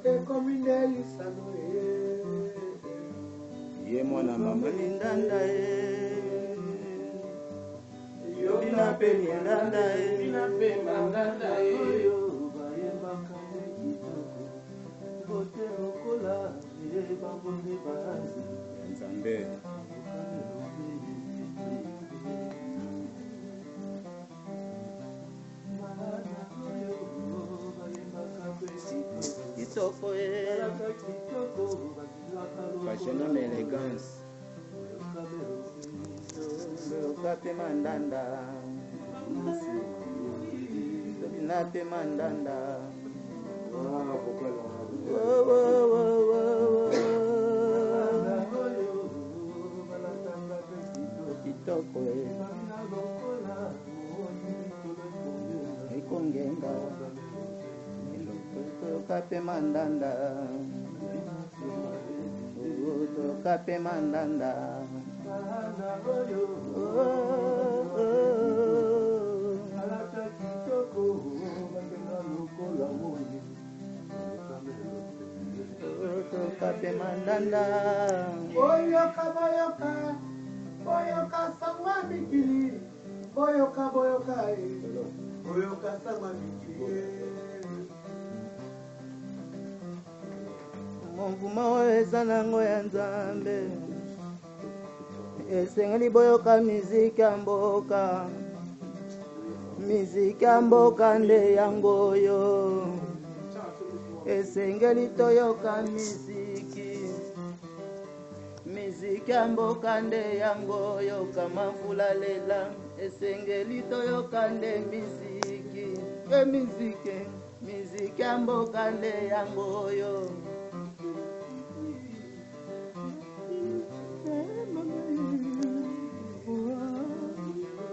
Ekomindeli sano ye mwana mama lindanda Yobina pe lindanda Yobina pe mandanda bayembaka kitoko bote lokola bangonde bazi nzambe kitoko fashion and elegance kape mandanda nape mandanda kitoko ikongenga kape mandanda kape mandanda kape mandanda Boyoka boyoka boyoka sangwa mikili boyoka boyoka boyoka sangwa mikili monguma oyo eza nango ya nzambe esengeli boyoka miziki ya mboka nde yango oyo esengeli toyoka miziki ya mboka nde yango oyo kamafula lela esengeli toyoka nde miziki ya mboka nde yango oyo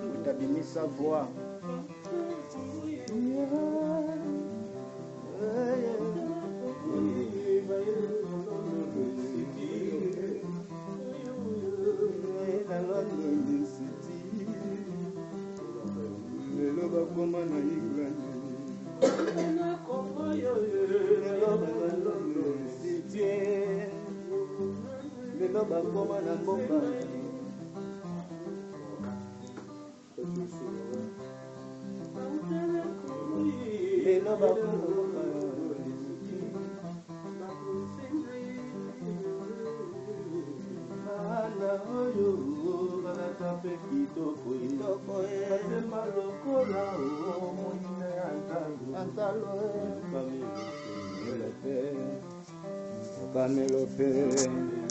mutabimisa voix lelo bakoma na England lelo bakoma na mboka lelo bakoma oyo balatape kitoko batema lokola moina ya ntalo Kamelope